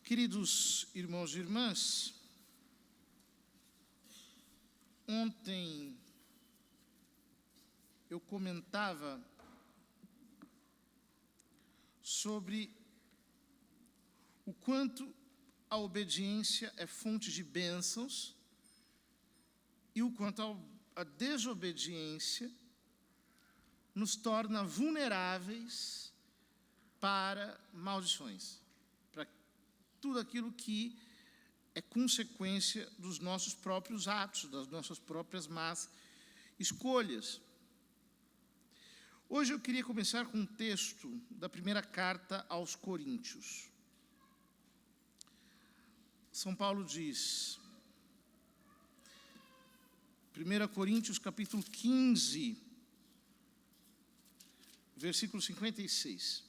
Queridos irmãos e irmãs, ontem eu comentava sobre o quanto a obediência é fonte de bênçãos e o quanto a desobediência nos torna vulneráveis para maldições, para tudo aquilo que é consequência dos nossos próprios atos, das nossas próprias más escolhas. Hoje eu queria começar com um texto da primeira carta aos Coríntios. São Paulo diz, 1 Coríntios capítulo 15, versículo 56.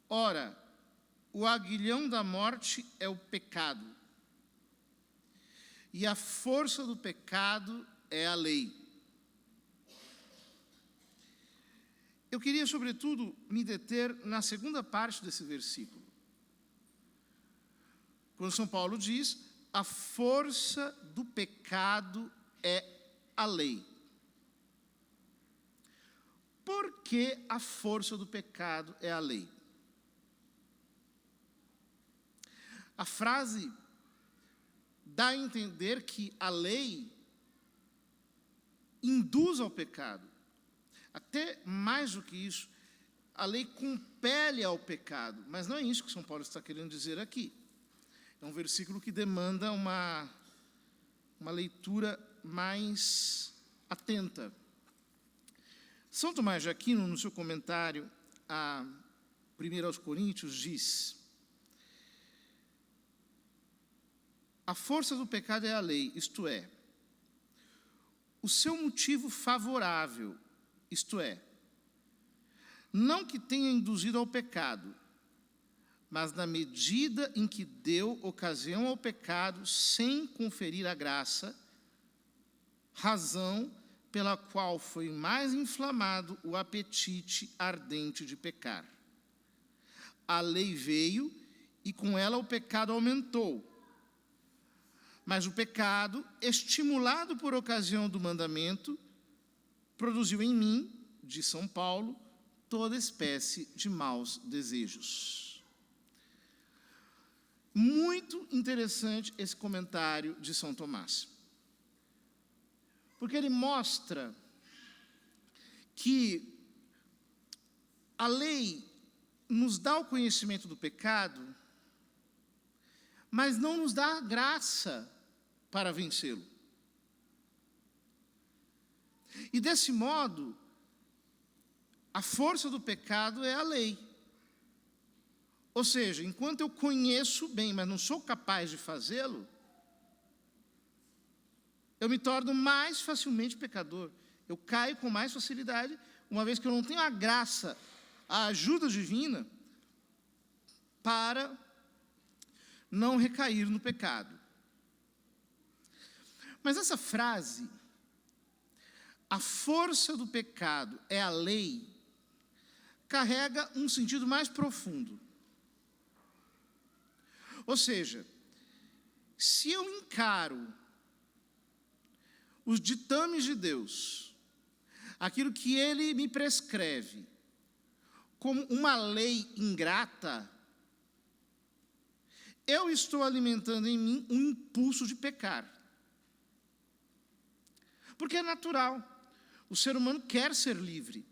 Ora, o aguilhão da morte é o pecado, e a força do pecado é a lei. Eu queria, sobretudo, me deter na segunda parte desse versículo. Quando São Paulo diz, a força do pecado é a lei. Por que a força do pecado é a lei? A frase dá a entender que a lei induz ao pecado. Até mais do que isso, a lei compele ao pecado. Mas não é isso que São Paulo está querendo dizer aqui. É um versículo que demanda uma leitura mais atenta. São Tomás de Aquino, no seu comentário a 1 aos Coríntios, diz: a força do pecado é a lei, isto é, o seu motivo favorável, isto é, não que tenha induzido ao pecado, mas na medida em que deu ocasião ao pecado sem conferir a graça, razão pela qual foi mais inflamado o apetite ardente de pecar. A lei veio e com ela o pecado aumentou. Mas o pecado, estimulado por ocasião do mandamento, produziu em mim, diz São Paulo, toda espécie de maus desejos. Muito interessante esse comentário de São Tomás. Porque ele mostra que a lei nos dá o conhecimento do pecado, mas não nos dá graça para vencê-lo. E desse modo, a força do pecado é a lei. Ou seja, enquanto eu conheço bem, mas não sou capaz de fazê-lo, eu me torno mais facilmente pecador. Eu caio com mais facilidade, uma vez que eu não tenho a graça, a ajuda divina, para não recair no pecado. Mas essa frase, a força do pecado é a lei, carrega um sentido mais profundo. Ou seja, se eu encaro os ditames de Deus, aquilo que Ele me prescreve, como uma lei ingrata, eu estou alimentando em mim um impulso de pecar. Porque é natural. O ser humano quer ser livre.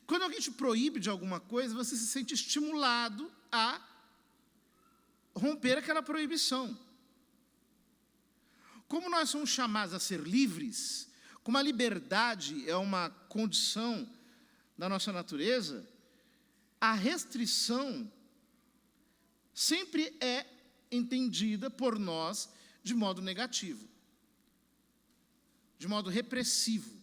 Quando alguém te proíbe de alguma coisa, você se sente estimulado a romper aquela proibição. Como nós somos chamados a ser livres, como a liberdade é uma condição da nossa natureza, a restrição sempre é entendida por nós de modo negativo, de modo repressivo.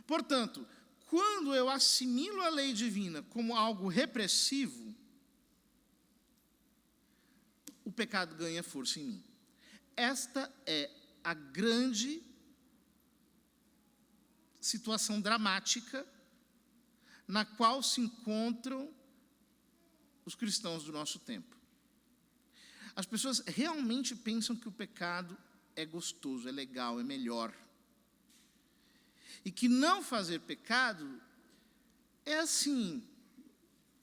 Portanto, quando eu assimilo a lei divina como algo repressivo, o pecado ganha força em mim. Esta é a grande situação dramática na qual se encontram os cristãos do nosso tempo. As pessoas realmente pensam que o pecado é gostoso, é legal, é melhor. E que não fazer pecado é assim,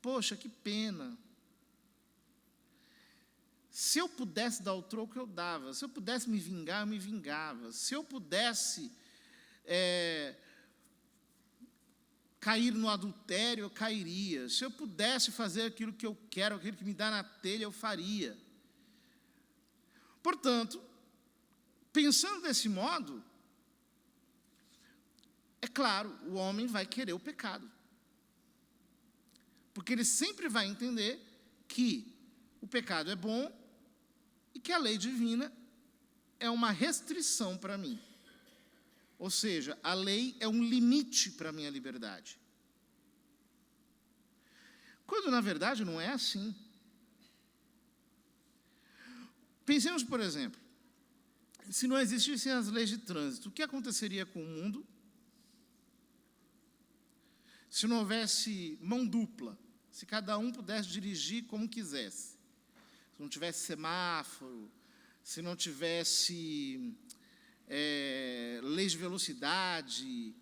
poxa, que pena. Se eu pudesse dar o troco, eu dava. Se eu pudesse me vingar, eu me vingava. Se eu pudesse cair no adultério, eu cairia. Se eu pudesse fazer aquilo que eu quero, aquilo que me dá na telha, eu faria. Portanto, pensando desse modo, é claro, o homem vai querer o pecado. Porque ele sempre vai entender que o pecado é bom e que a lei divina é uma restrição para mim. Ou seja, a lei é um limite para a minha liberdade. Quando, na verdade, não é assim. Pensemos, por exemplo, se não existissem as leis de trânsito, o que aconteceria com o mundo? Se não houvesse mão dupla, se cada um pudesse dirigir como quisesse, se não tivesse semáforo, se não tivesse leis de velocidade,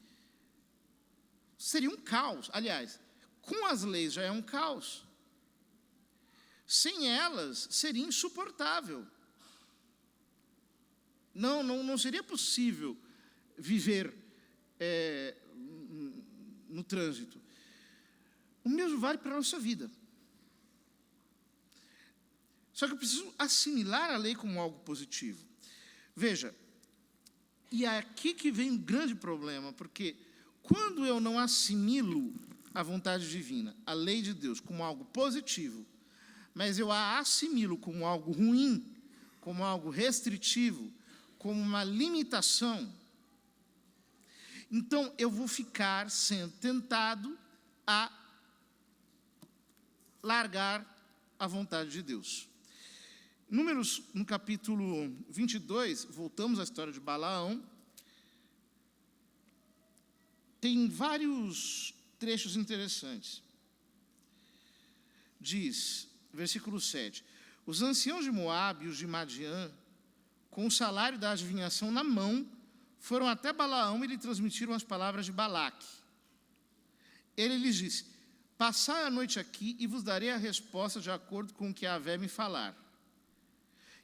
seria um caos. Aliás, com as leis já é um caos. Sem elas, seria insuportável. Não seria possível viver no trânsito. O mesmo vale para a nossa vida. Só que eu preciso assimilar a lei como algo positivo. Veja, e é aqui que vem um grande problema, porque quando eu não assimilo a vontade divina, a lei de Deus, como algo positivo, mas eu a assimilo como algo ruim, como algo restritivo, como uma limitação, então eu vou ficar sendo tentado a largar a vontade de Deus. Números, no capítulo 22, voltamos à história de Balaão, tem vários trechos interessantes. Diz, versículo 7, os anciãos de Moabe e os de Madiã, com o salário da adivinhação na mão, foram até Balaão e lhe transmitiram as palavras de Balaque. Ele lhes disse, passai a noite aqui e vos darei a resposta de acordo com o que Yahvé me falar.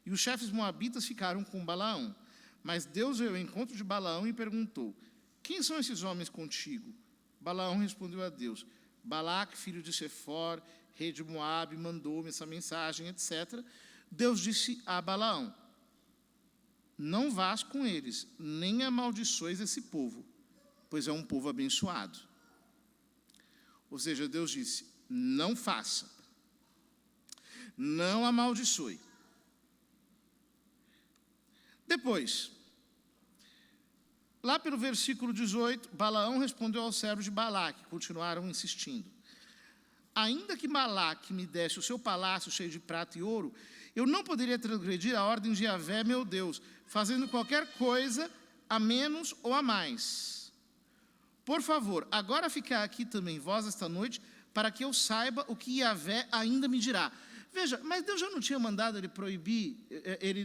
E os chefes moabitas ficaram com Balaão. Mas Deus veio ao encontro de Balaão e perguntou, quem são esses homens contigo? Balaão respondeu a Deus, Balaque, filho de Sefor, rei de Moabe, mandou-me essa mensagem, etc. Deus disse a Balaão, não vás com eles, nem amaldiçoes esse povo, pois é um povo abençoado. Ou seja, Deus disse, não faça, não amaldiçoe. Depois, lá pelo versículo 18, Balaão respondeu aos servos de Balaque, continuaram insistindo. Ainda que Balaque me desse o seu palácio cheio de prata e ouro, eu não poderia transgredir a ordem de Yahvé, meu Deus, fazendo qualquer coisa a menos ou a mais. Por favor, agora ficar aqui também vós esta noite, para que eu saiba o que Yahvé ainda me dirá. Veja, mas Deus já não tinha mandado ele proibir,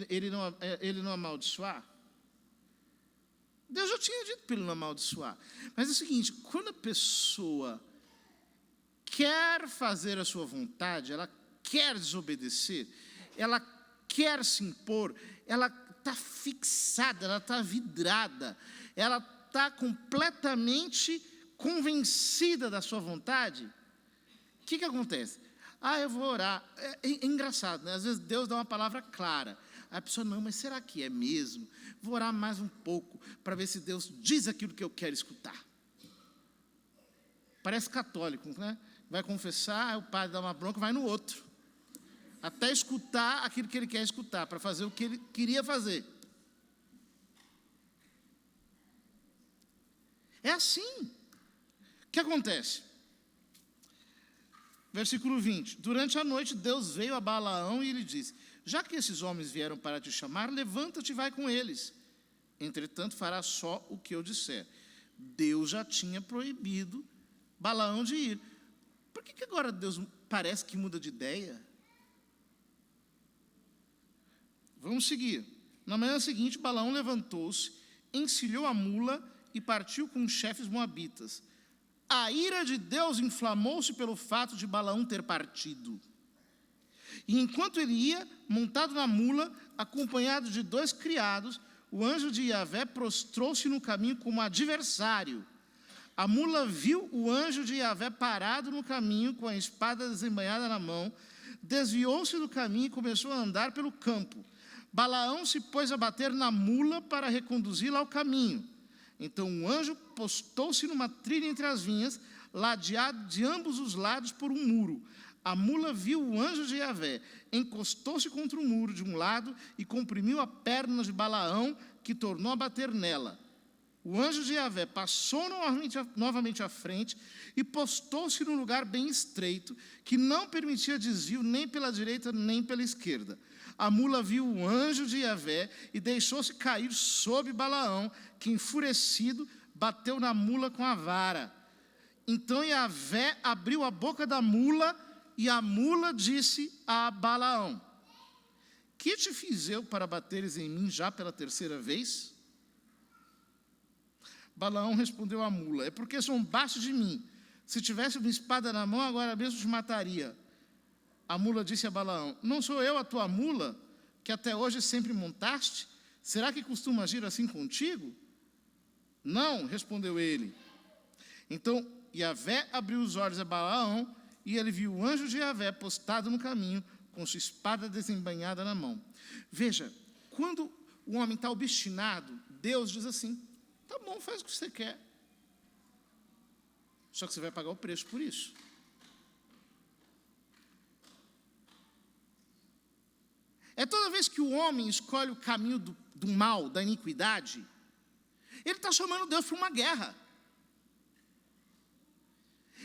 ele não amaldiçoar? Deus já tinha dito para ele não amaldiçoar. Mas é o seguinte, quando a pessoa quer fazer a sua vontade, ela quer desobedecer, ela quer se impor, ela está fixada, ela está vidrada, ela está completamente convencida da sua vontade, o que acontece? Eu vou orar. É engraçado, né? Às vezes Deus dá uma palavra clara. A pessoa, não, mas será que é mesmo? Vou orar mais um pouco para ver se Deus diz aquilo que eu quero escutar. Parece católico, né? Vai confessar, o padre dá uma bronca, vai no outro. Até escutar aquilo que ele quer escutar, para fazer o que ele queria fazer. É assim. O que acontece? Versículo 20. Durante a noite, Deus veio a Balaão e lhe disse, já que esses homens vieram para te chamar, levanta-te e vai com eles. Entretanto, farás só o que eu disser. Deus já tinha proibido Balaão de ir. Por que agora Deus parece que muda de ideia? Vamos seguir. Na manhã seguinte, Balaão levantou-se, encilhou a mula e partiu com os chefes moabitas. A ira de Deus inflamou-se pelo fato de Balaão ter partido. E enquanto ele ia, montado na mula, acompanhado de 2 criados, o anjo de Yahvé prostrou-se no caminho como adversário. A mula viu o anjo de Yahvé parado no caminho, com a espada desembainhada na mão, desviou-se do caminho e começou a andar pelo campo. Balaão se pôs a bater na mula para reconduzi-la ao caminho. Então o anjo postou-se numa trilha entre as vinhas, ladeado de ambos os lados por um muro. A mula viu o anjo de Yahvé, encostou-se contra o muro de um lado e comprimiu a perna de Balaão, que tornou a bater nela. O anjo de Yahvé passou novamente à frente e postou-se num lugar bem estreito, que não permitia desvio nem pela direita nem pela esquerda. A mula viu o anjo de Yahvé e deixou-se cair sobre Balaão, que, enfurecido, bateu na mula com a vara. Então Yahvé abriu a boca da mula e a mula disse a Balaão: que te fiz eu para bateres em mim já pela 3ª vez? Balaão respondeu à mula: é porque zombaste de mim. Se tivesse uma espada na mão, agora mesmo te mataria. A mula disse a Balaão: não sou eu a tua mula, que até hoje sempre montaste? Será que costuma agir assim contigo? Não, respondeu ele. Então Yahvé abriu os olhos a Balaão, e ele viu o anjo de Yahvé postado no caminho, com sua espada desembainhada na mão. Veja, quando o homem está obstinado, Deus diz assim: tá bom, faz o que você quer. Só que você vai pagar o preço por isso. É toda vez que o homem escolhe o caminho do mal, da iniquidade, ele está chamando Deus para uma guerra.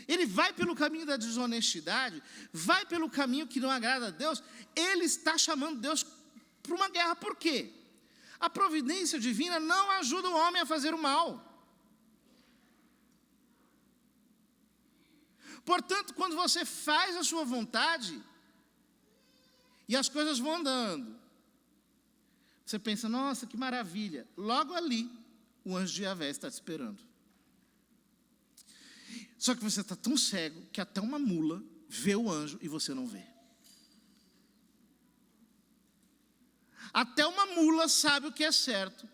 Ele vai pelo caminho da desonestidade, vai pelo caminho que não agrada a Deus, ele está chamando Deus para uma guerra. Por quê? A providência divina não ajuda o homem a fazer o mal. Portanto, quando você faz a sua vontade e as coisas vão andando, você pensa: nossa, que maravilha. Logo ali, o anjo de Yahvé está te esperando. Só que você está tão cego que até uma mula vê o anjo e você não vê. Até uma mula sabe o que é certo,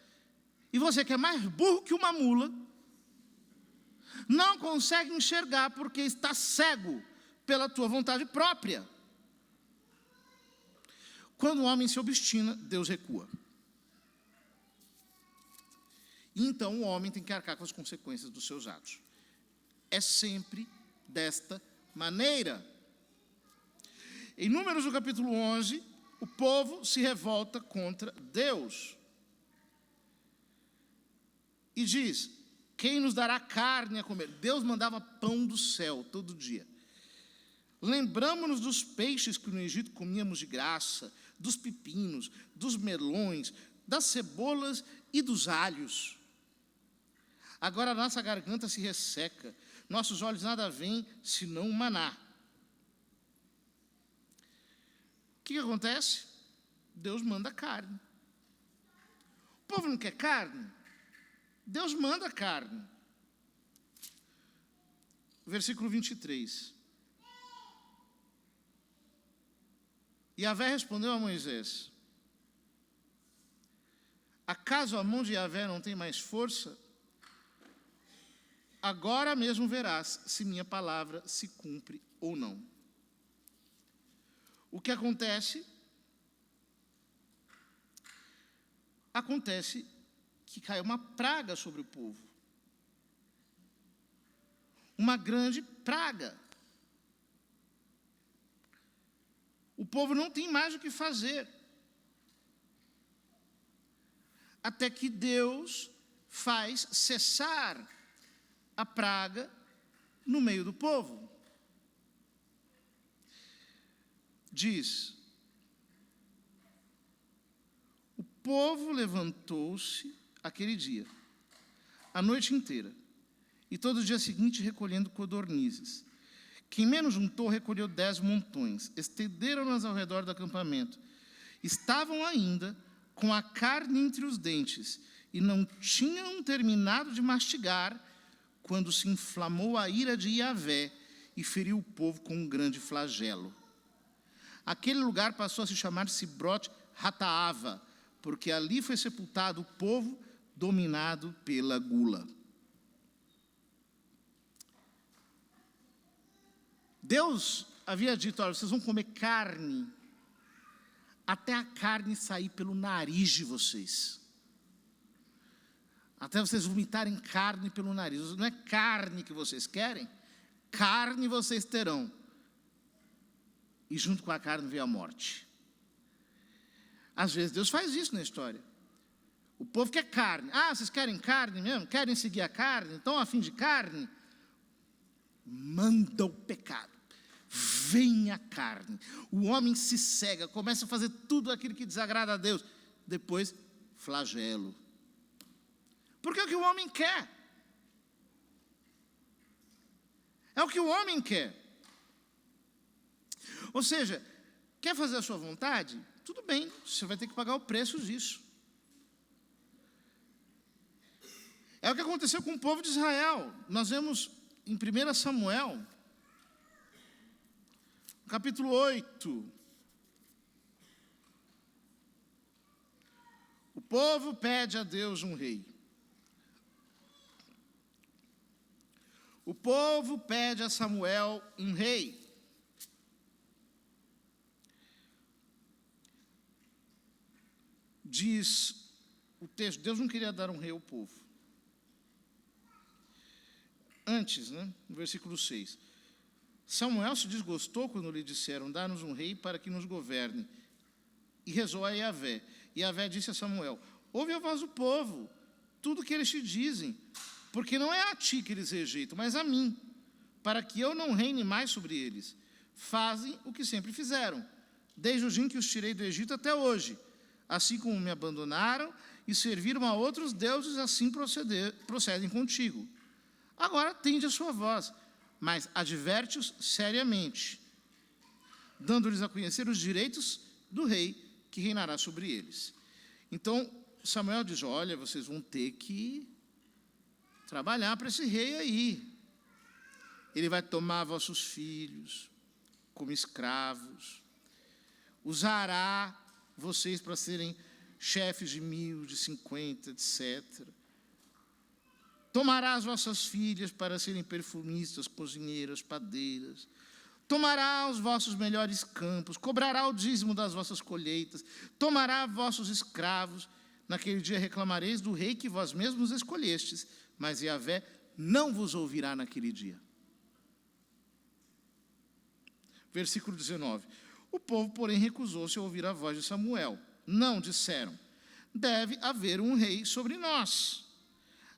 e você, que é mais burro que uma mula, não consegue enxergar porque está cego pela tua vontade própria. Quando o homem se obstina, Deus recua. E então o homem tem que arcar com as consequências dos seus atos. É sempre desta maneira. Em Números, no capítulo 11, o povo se revolta contra Deus. E diz: quem nos dará carne a comer? Deus mandava pão do céu todo dia. Lembramos-nos dos peixes que no Egito comíamos de graça, dos pepinos, dos melões, das cebolas e dos alhos. Agora a nossa garganta se resseca, nossos olhos nada veem senão o maná. O que acontece? Deus manda carne. O povo não quer carne? Deus manda carne. Versículo 23. Yahvé respondeu a Moisés: acaso a mão de Yahvé não tem mais força? Agora mesmo verás se minha palavra se cumpre ou não. O que acontece? Acontece que cai uma praga sobre o povo. Uma grande praga. O povo não tem mais o que fazer. Até que Deus faz cessar a praga no meio do povo. Diz: o povo levantou-se aquele dia, a noite inteira, e todo o dia seguinte recolhendo codornizes. Quem menos juntou, recolheu 10 montões. Estenderam-nas ao redor do acampamento. Estavam ainda com a carne entre os dentes, e não tinham terminado de mastigar, quando se inflamou a ira de Yahvé, e feriu o povo com um grande flagelo. Aquele lugar passou a se chamar Sibrot Hataava, porque ali foi sepultado o povo dominado pela gula. Deus havia dito: olha, vocês vão comer carne, até a carne sair pelo nariz de vocês. Até vocês vomitarem carne pelo nariz. Não é carne que vocês querem, carne vocês terão. E junto com a carne veio a morte. Às vezes Deus faz isso na história. O povo quer carne. Ah, vocês querem carne mesmo? Querem seguir a carne? Estão a fim de carne? Manda o pecado. Vem a carne. O homem se cega, começa a fazer tudo aquilo que desagrada a Deus. Depois, flagelo. Porque é o que o homem quer. É o que o homem quer. Ou seja, quer fazer a sua vontade? Tudo bem, você vai ter que pagar o preço disso. É o que aconteceu com o povo de Israel. Nós vemos em 1 Samuel, capítulo 8. O povo pede a Deus um rei. O povo pede a Samuel um rei. Diz o texto, Deus não queria dar um rei ao povo. Antes, no versículo 6. Samuel se desgostou quando lhe disseram: dá-nos um rei para que nos governe. E rezou a Yahvé. E Yahvé disse a Samuel: ouve a voz do povo, tudo que eles te dizem, porque não é a ti que eles rejeitam, mas a mim, para que eu não reine mais sobre eles. Fazem o que sempre fizeram, desde o dia em que os tirei do Egito até hoje. Assim como me abandonaram e serviram a outros deuses, assim procedem contigo. Agora atende a sua voz, mas adverte-os seriamente, dando-lhes a conhecer os direitos do rei que reinará sobre eles. Então, Samuel diz: olha, vocês vão ter que trabalhar para esse rei aí. Ele vai tomar vossos filhos como escravos, usará vocês para serem chefes de 1000, de 50, etc. Tomará as vossas filhas para serem perfumistas, cozinheiras, padeiras. Tomará os vossos melhores campos, cobrará o dízimo das vossas colheitas, tomará vossos escravos. Naquele dia reclamareis do rei que vós mesmos escolhestes, mas Yahvé não vos ouvirá naquele dia. Versículo 19. O povo, porém, recusou-se a ouvir a voz de Samuel. Não, disseram: deve haver um rei sobre nós.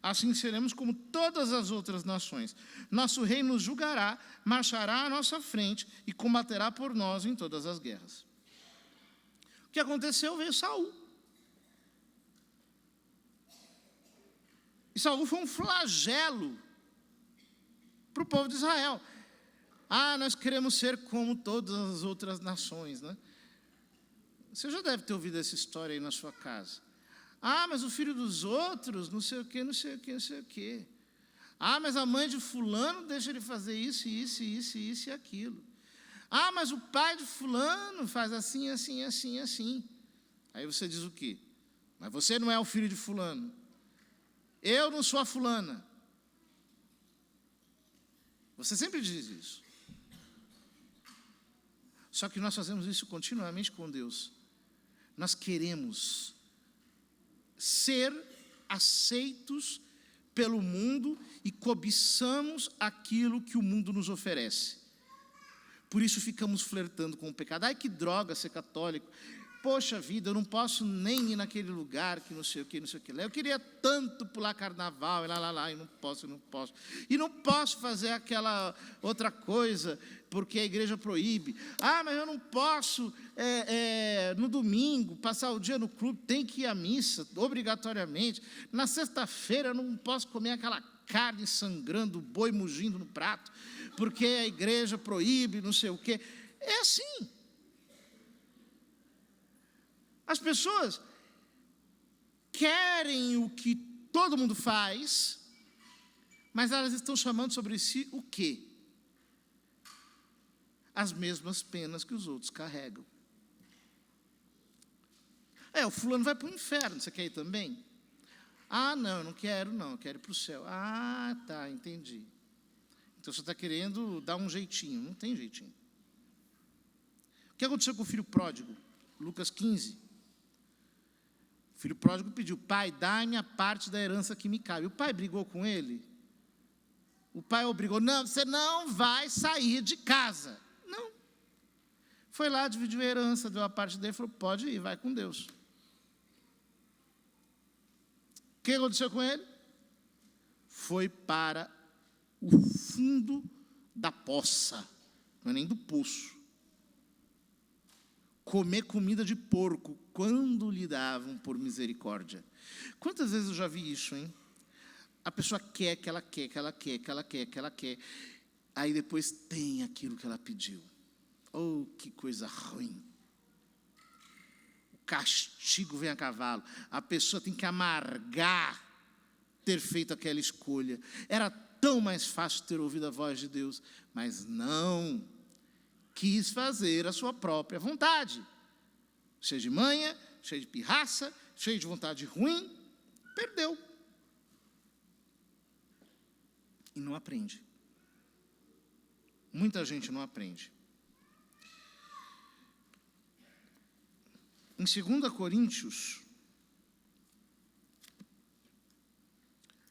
Assim seremos como todas as outras nações. Nosso rei nos julgará, marchará à nossa frente e combaterá por nós em todas as guerras. O que aconteceu? Veio Saul. E Saul foi um flagelo para o povo de Israel. Ah, nós queremos ser como todas as outras nações, Você já deve ter ouvido essa história aí na sua casa. Ah, mas o filho dos outros, não sei o quê, não sei o quê, não sei o quê. Ah, mas a mãe de fulano deixa ele fazer isso, isso, isso, isso e aquilo. Ah, mas o pai de fulano faz assim, assim, assim, assim. Aí você diz o quê? Mas você não é o filho de fulano. Eu não sou a fulana. Você sempre diz isso. Só que nós fazemos isso continuamente com Deus. Nós queremos ser aceitos pelo mundo e cobiçamos aquilo que o mundo nos oferece. Por isso ficamos flertando com o pecado. Ai, que droga ser católico. Poxa vida, eu não posso nem ir naquele lugar que não sei o que, não sei o que lá. Eu queria tanto pular carnaval, e lá, e não posso. E não posso fazer aquela outra coisa, porque a igreja proíbe. Ah, mas eu não posso, no domingo, passar o dia no clube, tem que ir à missa, obrigatoriamente. Na sexta-feira eu não posso comer aquela carne sangrando, boi mugindo no prato, porque a igreja proíbe, não sei o quê. É assim. As pessoas querem o que todo mundo faz, mas elas estão chamando sobre si o quê? As mesmas penas que os outros carregam. O fulano vai para o inferno, você quer ir também? Ah, não, eu não quero, eu quero ir para o céu. Ah, tá, entendi. Então você está querendo dar um jeitinho, não tem jeitinho. O que aconteceu com o filho pródigo? Lucas 15. O filho pródigo pediu: pai, dá-me a parte da herança que me cabe. O pai brigou com ele. O pai obrigou: não, você não vai sair de casa. Não. Foi lá, dividiu a herança, deu a parte dele, falou: pode ir, vai com Deus. O que aconteceu com ele? Foi para o fundo da poça, não é nem do poço. Comer comida de porco, quando lhe davam por misericórdia. Quantas vezes eu já vi isso, hein? A pessoa quer, que ela quer, que ela quer, que ela quer, que ela quer. Aí depois tem aquilo que ela pediu. Oh, que coisa ruim. O castigo vem a cavalo. A pessoa tem que amargar ter feito aquela escolha. Era tão mais fácil ter ouvido a voz de Deus, mas não. Quis fazer a sua própria vontade. Cheio de manha, cheio de pirraça, cheio de vontade ruim, perdeu. E não aprende. Muita gente não aprende. Em 2 Coríntios,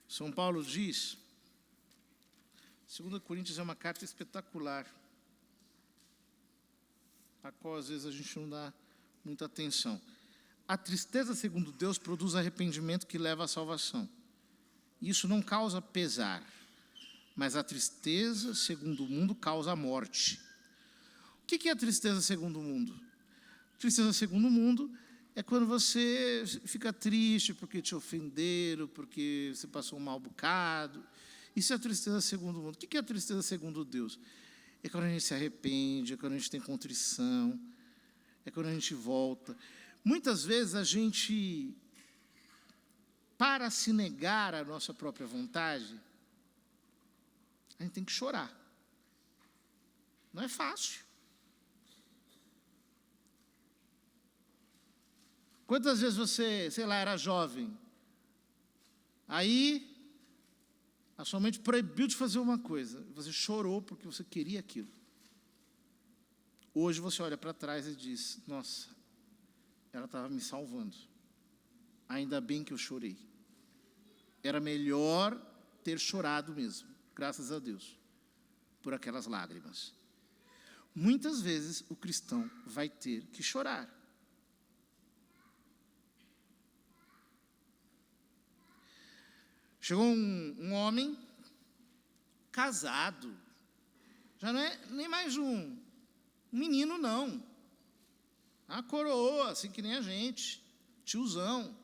São Paulo diz, 2 Coríntios é uma carta espetacular, a qual às vezes a gente não dá muita atenção. A tristeza, segundo Deus, produz arrependimento que leva à salvação. Isso não causa pesar, mas a tristeza, segundo o mundo, causa a morte. O que é a tristeza segundo o mundo? Tristeza segundo o mundo é quando você fica triste porque te ofenderam, porque você passou um mau bocado. Isso é a tristeza segundo o mundo. O que é a tristeza segundo Deus? É quando a gente se arrepende, é quando a gente tem contrição, é quando a gente volta. Muitas vezes a gente, para se negar à nossa própria vontade, a gente tem que chorar. Não é fácil. Quantas vezes você, era jovem, aí a sua mente proibiu de fazer uma coisa, você chorou porque você queria aquilo. Hoje você olha para trás e diz: nossa, ela estava me salvando. Ainda bem que eu chorei. Era melhor ter chorado mesmo, graças a Deus, por aquelas lágrimas. Muitas vezes o cristão vai ter que chorar. Chegou um homem casado, já não é nem mais um menino, não. A coroa, assim que nem a gente, tiozão.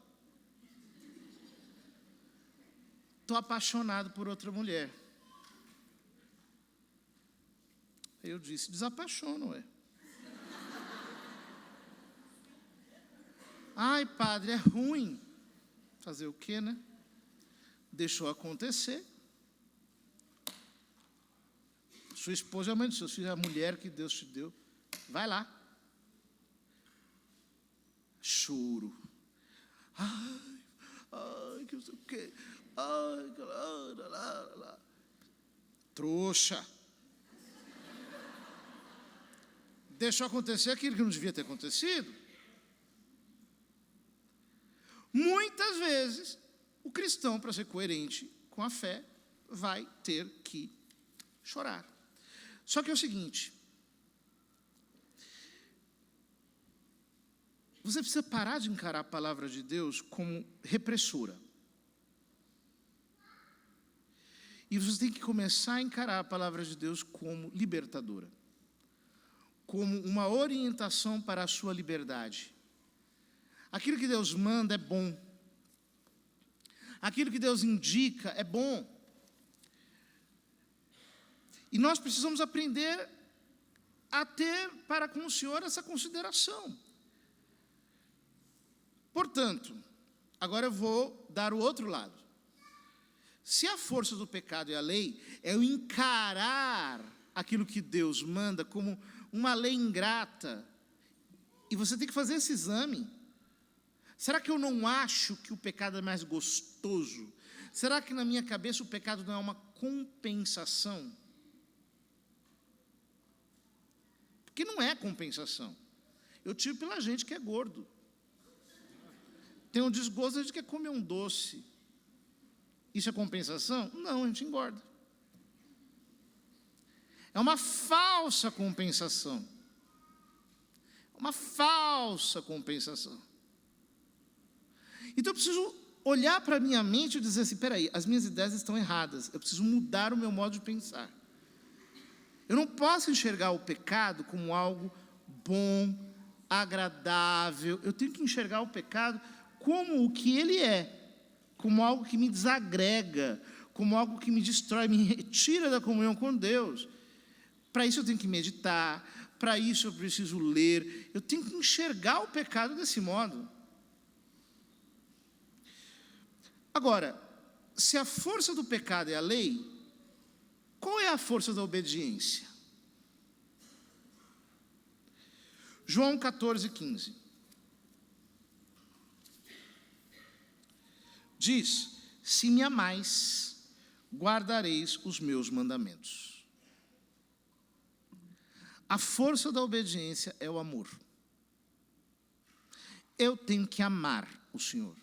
Estou apaixonado por outra mulher. Aí eu disse: desapaixona, ué. Ai, padre, é ruim. Fazer o quê, né? Deixou acontecer. Sua esposa é a mãe dos seus filhos, é a mulher que Deus te deu. Vai lá. Choro. Ai, que não sei o quê. Ai, trouxa. Deixou acontecer aquilo que não devia ter acontecido. Muitas vezes, o cristão, para ser coerente com a fé, vai ter que chorar. Só que é o seguinte: você precisa parar de encarar a palavra de Deus como repressora. E você tem que começar a encarar a palavra de Deus como libertadora, como uma orientação para a sua liberdade. Aquilo que Deus manda é bom. Aquilo que Deus indica é bom. E nós precisamos aprender a ter para com o Senhor essa consideração. Portanto, agora eu vou dar o outro lado. Se a força do pecado é a lei, é eu encarar aquilo que Deus manda como uma lei ingrata. E você tem que fazer esse exame. Será que eu não acho que o pecado é mais gostoso? Será que na minha cabeça o pecado não é uma compensação? Porque não é compensação. Eu tiro pela gente que é gordo. Tem um desgosto, a gente quer comer um doce. Isso é compensação? Não, a gente engorda. É uma falsa compensação. Uma falsa compensação. Então eu preciso olhar para a minha mente e dizer assim, peraí, as minhas ideias estão erradas. Eu preciso mudar o meu modo de pensar. Eu não posso enxergar o pecado como algo bom, agradável. Eu tenho que enxergar o pecado como o que ele é, como algo que me desagrega, como algo que me destrói, me retira da comunhão com Deus. Para isso eu tenho que meditar, para isso eu preciso ler, eu tenho que enxergar o pecado desse modo. Agora, se a força do pecado é a lei, qual é a força da obediência? João 14:15. Diz, se me amais, guardareis os meus mandamentos. A força da obediência é o amor. Eu tenho que amar o Senhor.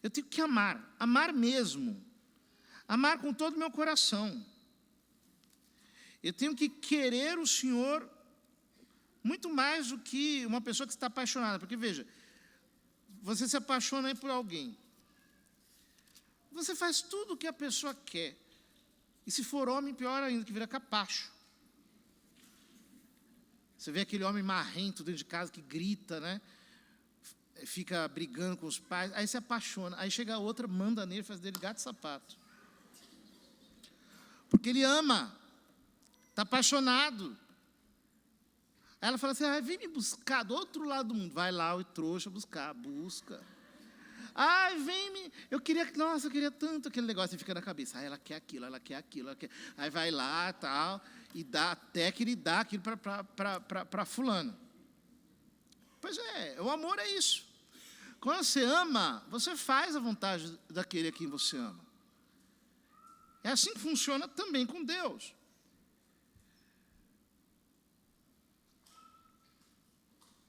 Eu tenho que amar mesmo. Amar com todo o meu coração. Eu tenho que querer o Senhor muito mais do que uma pessoa que está apaixonada. Porque, veja, você se apaixona aí por alguém. Você faz tudo o que a pessoa quer. E se for homem, pior ainda, que vira capacho. Você vê aquele homem marrento dentro de casa que grita, né? Fica brigando com os pais. Aí se apaixona. Aí chega a outra, manda nele, faz dele gato e sapato. Porque ele ama. Está apaixonado. Aí ela fala assim, vem me buscar do outro lado do mundo. Vai lá, o trouxa, busca. Eu queria tanto aquele negócio, e fica na cabeça. Ela quer aquilo, ela quer aquilo. Aí vai lá, tal, e dá até que ele dá aquilo para fulano. Pois é, o amor é isso. Quando você ama, você faz a vontade daquele a quem você ama. É assim que funciona também com Deus.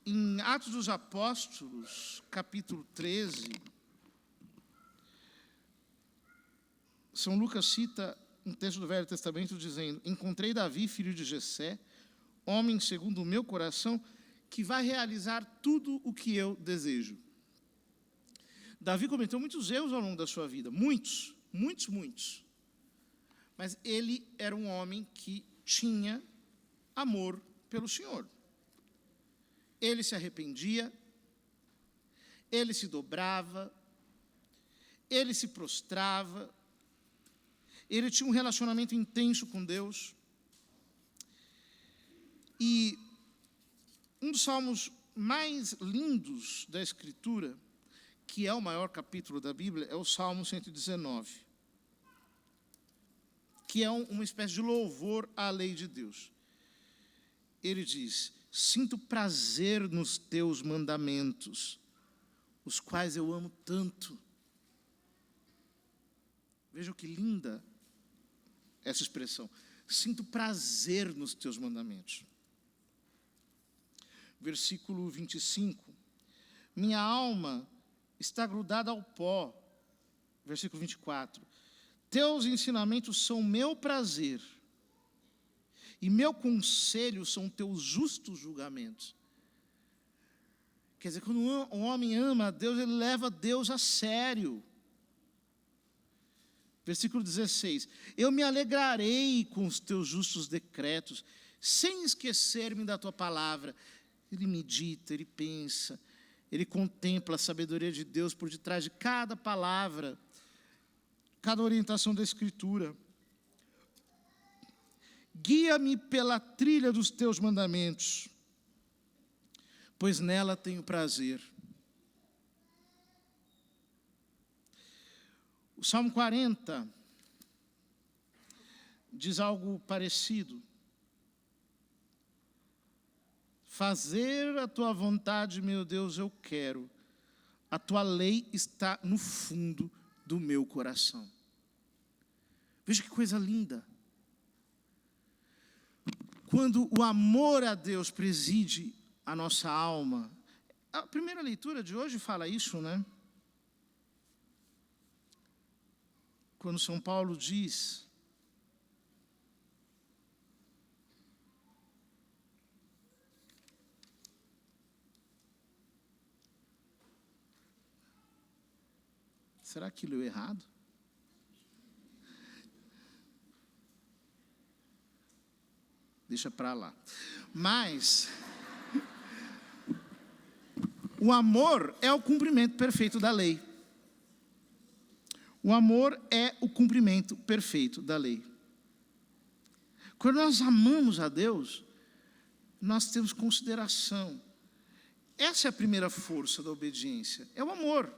Em Atos dos Apóstolos, capítulo 13, São Lucas cita um texto do Velho Testamento dizendo, encontrei Davi, filho de Jessé, homem segundo o meu coração, que vai realizar tudo o que eu desejo. Davi cometeu muitos erros ao longo da sua vida, muitos. Mas ele era um homem que tinha amor pelo Senhor. Ele se arrependia, ele se dobrava, ele se prostrava, ele tinha um relacionamento intenso com Deus. E um dos salmos mais lindos da Escritura, que é o maior capítulo da Bíblia, é o Salmo 119, que é uma espécie de louvor à lei de Deus. Ele diz, sinto prazer nos teus mandamentos, os quais eu amo tanto. Vejam que linda essa expressão. Sinto prazer nos teus mandamentos. Versículo 25. Minha alma está grudada ao pó. Versículo 24. Teus ensinamentos são meu prazer, e meu conselho são teus justos julgamentos. Quer dizer, quando um homem ama a Deus, ele leva Deus a sério. Versículo 16. Eu me alegrarei com os teus justos decretos, sem esquecer-me da tua palavra. Ele medita, ele pensa, ele contempla a sabedoria de Deus por detrás de cada palavra, cada orientação da Escritura. Guia-me pela trilha dos teus mandamentos, pois nela tenho prazer. O Salmo 40 diz algo parecido. Fazer a tua vontade, meu Deus, eu quero. A tua lei está no fundo do meu coração. Veja que coisa linda. Quando o amor a Deus preside a nossa alma. A primeira leitura de hoje fala isso, né? Quando São Paulo diz: será que leu errado? Deixa para lá. Mas o amor é o cumprimento perfeito da lei. O amor é o cumprimento perfeito da lei. Quando nós amamos a Deus, nós temos consideração. Essa é a primeira força da obediência, é o amor.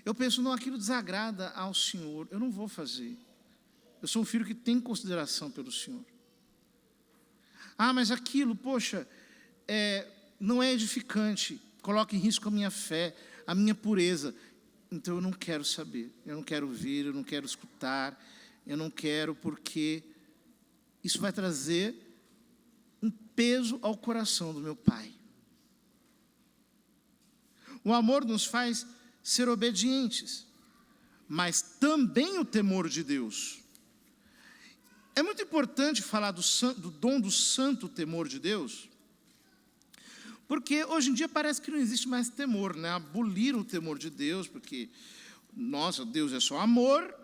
Eu penso, não, aquilo desagrada ao Senhor, eu não vou fazer. Eu sou um filho que tem consideração pelo Senhor. Ah, mas aquilo, poxa, não é edificante, coloca em risco a minha fé, a minha pureza. Então eu não quero saber, eu não quero ouvir, eu não quero escutar, eu não quero, porque isso vai trazer um peso ao coração do meu Pai. O amor nos faz ser obedientes, mas também o temor de Deus. É muito importante falar do dom do santo temor de Deus, porque hoje em dia parece que não existe mais temor, né? Aboliram o temor de Deus, porque, nossa, Deus é só amor,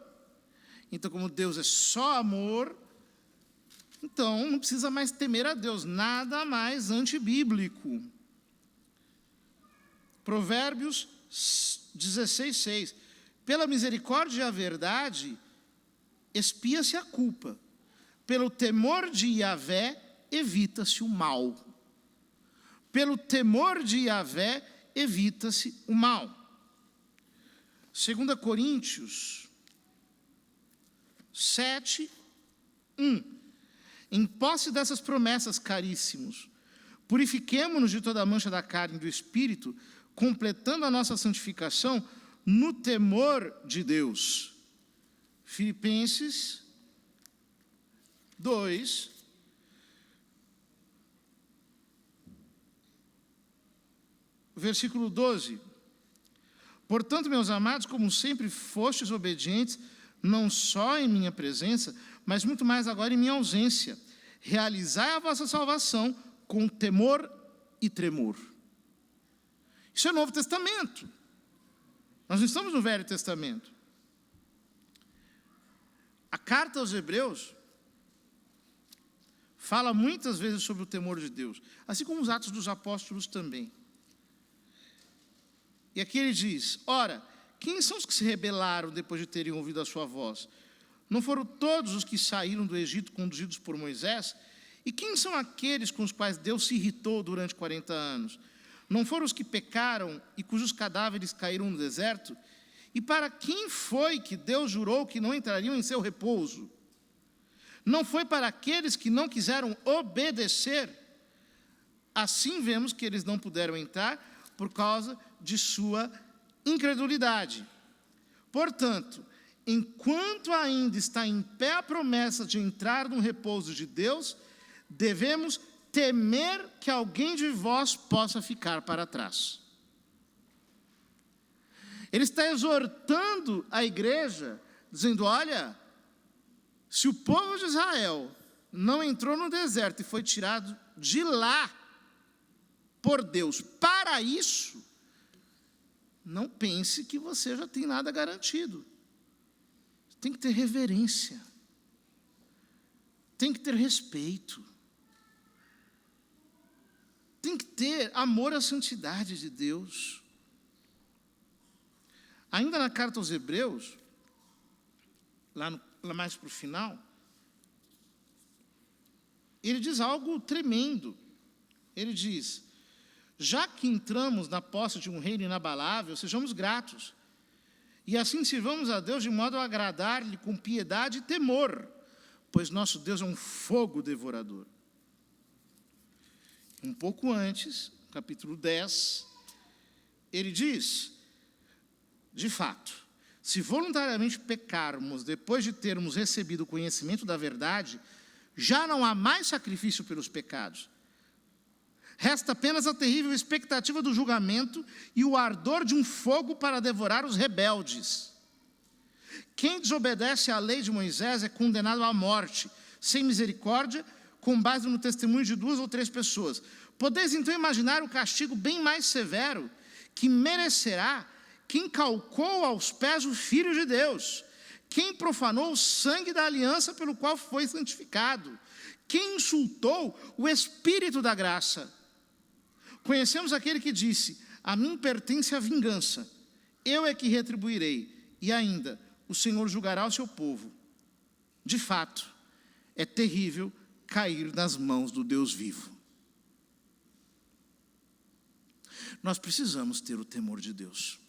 então como Deus é só amor, então não precisa mais temer a Deus, nada mais antibíblico. Provérbios 16:6. Pela misericórdia e a verdade, expia-se a culpa. Pelo temor de Yahvé, evita-se o mal. Pelo temor de Yahvé, evita-se o mal. 2 Coríntios 7:1. Em posse dessas promessas, caríssimos, purifiquemo-nos de toda a mancha da carne e do espírito, completando a nossa santificação no temor de Deus. Filipenses 2, versículo 12. Portanto, meus amados, como sempre fostes obedientes, não só em minha presença, mas muito mais agora em minha ausência, realizai a vossa salvação com temor e tremor. Isso é o Novo Testamento. Nós não estamos no Velho Testamento. A carta aos Hebreus fala muitas vezes sobre o temor de Deus, assim como os Atos dos Apóstolos também. E aqui ele diz: ora, quem são os que se rebelaram depois de terem ouvido a sua voz? Não foram todos os que saíram do Egito conduzidos por Moisés? E quem são aqueles com os quais Deus se irritou durante 40 anos? Não foram os que pecaram e cujos cadáveres caíram no deserto? E para quem foi que Deus jurou que não entrariam em seu repouso? Não foi para aqueles que não quiseram obedecer? Assim vemos que eles não puderam entrar por causa de sua incredulidade. Portanto, enquanto ainda está em pé a promessa de entrar no repouso de Deus, devemos temer que alguém de vós possa ficar para trás. Ele está exortando a igreja, dizendo: olha, se o povo de Israel não entrou no deserto e foi tirado de lá por Deus para isso, não pense que você já tem nada garantido. Tem que ter reverência, tem que ter respeito, tem que ter amor à santidade de Deus. Ainda na carta aos Hebreus, lá mais para o final, ele diz algo tremendo. Ele diz: já que entramos na posse de um reino inabalável, sejamos gratos, e assim sirvamos a Deus de modo a agradar-lhe com piedade e temor, pois nosso Deus é um fogo devorador. Um pouco antes, capítulo 10, ele diz: de fato, se voluntariamente pecarmos depois de termos recebido o conhecimento da verdade, já não há mais sacrifício pelos pecados. Resta apenas a terrível expectativa do julgamento e o ardor de um fogo para devorar os rebeldes. Quem desobedece à lei de Moisés é condenado à morte, sem misericórdia, com base no testemunho de 2 ou 3 pessoas. Podeis então imaginar o castigo bem mais severo que merecerá quem calcou aos pés o Filho de Deus, quem profanou o sangue da aliança pelo qual foi santificado, quem insultou o Espírito da graça. Conhecemos aquele que disse: a mim pertence a vingança, eu é que retribuirei, e ainda, o Senhor julgará o seu povo. De fato, é terrível cair nas mãos do Deus vivo. Nós precisamos ter o temor de Deus.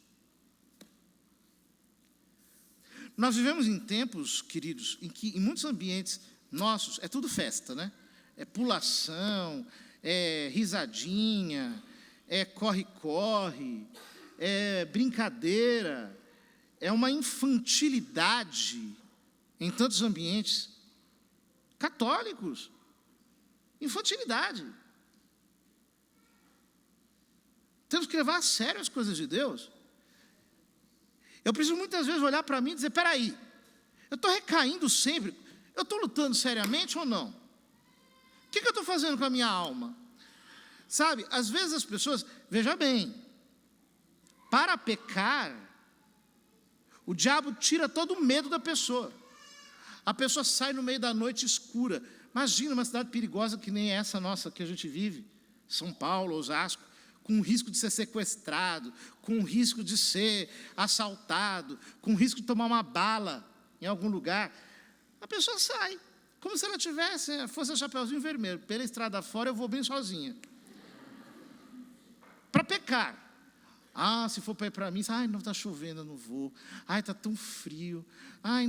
Nós vivemos em tempos, queridos, em que em muitos ambientes nossos é tudo festa, né? É pulação, é risadinha, é corre-corre, é brincadeira, é uma infantilidade em tantos ambientes católicos. Infantilidade. Temos que levar a sério as coisas de Deus. Eu preciso muitas vezes olhar para mim e dizer: peraí, eu estou recaindo sempre, eu estou lutando seriamente ou não? O que eu estou fazendo com a minha alma? Sabe, às vezes as pessoas, veja bem, para pecar, o diabo tira todo o medo da pessoa. A pessoa sai no meio da noite escura. Imagina uma cidade perigosa que nem essa nossa que a gente vive, São Paulo, Osasco, com o risco de ser sequestrado, com o risco de ser assaltado, com o risco de tomar uma bala em algum lugar. A pessoa sai, como se ela fosse a Chapeuzinho Vermelho. Pela estrada fora eu vou bem sozinha. Para pecar. Se for para ir para mim, não está chovendo, eu não vou. Está tão frio.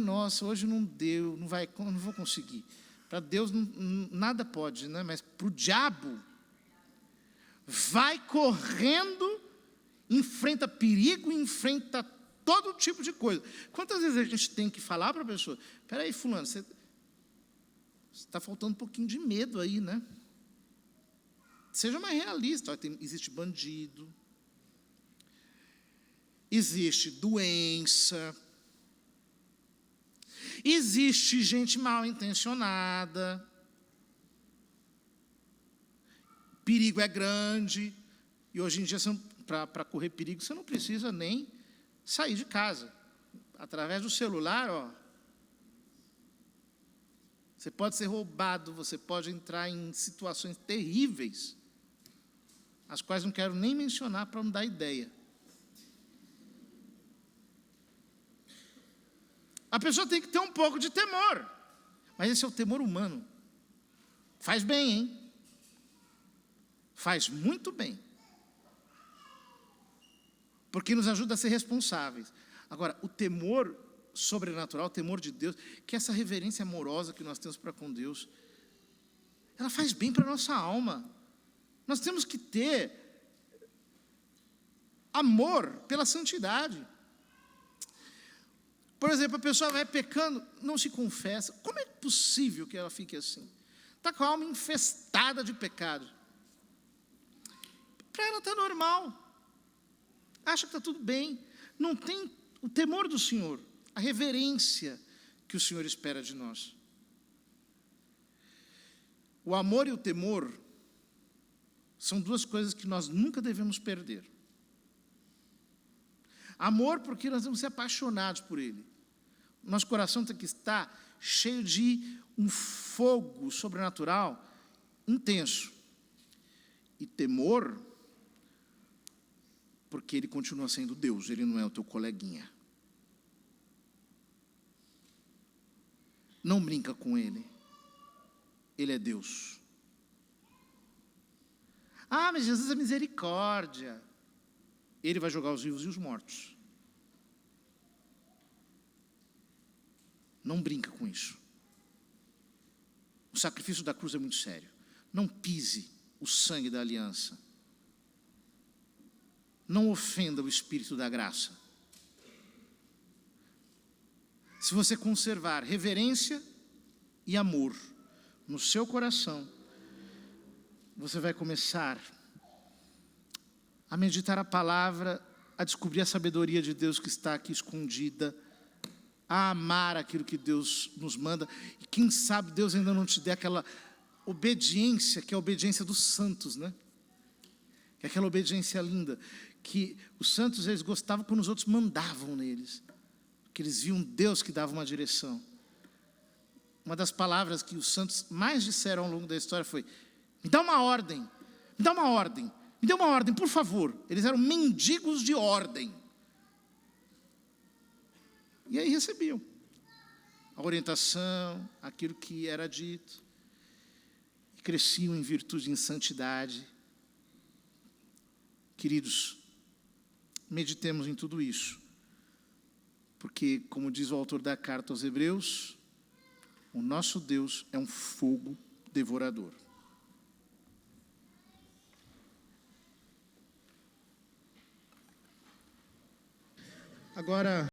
Nossa, hoje não deu, não vou conseguir. Para Deus nada pode, né? Mas para o diabo, vai correndo, enfrenta perigo, enfrenta todo tipo de coisa. Quantas vezes a gente tem que falar para a pessoa: peraí, fulano, você está faltando um pouquinho de medo aí, né? Seja mais realista. Existe bandido, existe doença, existe gente mal intencionada, perigo é grande, e hoje em dia, para correr perigo, você não precisa nem sair de casa. Através do celular, você pode ser roubado, você pode entrar em situações terríveis, as quais não quero nem mencionar para não dar ideia. A pessoa tem que ter um pouco de temor, mas esse é o temor humano. Faz bem, hein? Faz muito bem. Porque nos ajuda a ser responsáveis. Agora, o temor sobrenatural, o temor de Deus, que é essa reverência amorosa que nós temos para com Deus, ela faz bem para a nossa alma. Nós temos que ter amor pela santidade. Por exemplo, a pessoa vai pecando, não se confessa. Como é possível que ela fique assim? Está com a alma infestada de pecado. Para ela está normal. Acha que está tudo bem. Não tem o temor do Senhor, a reverência que o Senhor espera de nós. O amor e o temor são duas coisas que nós nunca devemos perder. Amor, porque nós vamos ser apaixonados por Ele. Nosso coração tem que estar cheio de um fogo sobrenatural intenso. E temor, porque Ele continua sendo Deus, Ele não é o teu coleguinha. Não brinca com Ele. Ele é Deus. Ah, mas Jesus é misericórdia. Ele vai julgar os vivos e os mortos. Não brinca com isso. O sacrifício da cruz é muito sério. Não pise o sangue da aliança. Não ofenda o Espírito da graça. Se você conservar reverência e amor no seu coração, você vai começar a meditar a palavra, a descobrir a sabedoria de Deus que está aqui escondida, a amar aquilo que Deus nos manda. E quem sabe Deus ainda não te dê aquela obediência, que é a obediência dos santos, né? Que é aquela obediência linda, que os santos, eles gostavam quando os outros mandavam neles, porque eles viam Deus que dava uma direção. Uma das palavras que os santos mais disseram ao longo da história foi: me dá uma ordem, me dá uma ordem, me dê uma ordem, por favor. Eles eram mendigos de ordem. E aí recebiam a orientação, aquilo que era dito, e cresciam em virtude e em santidade. Queridos, meditemos em tudo isso, porque, como diz o autor da carta aos Hebreus, o nosso Deus é um fogo devorador. Agora,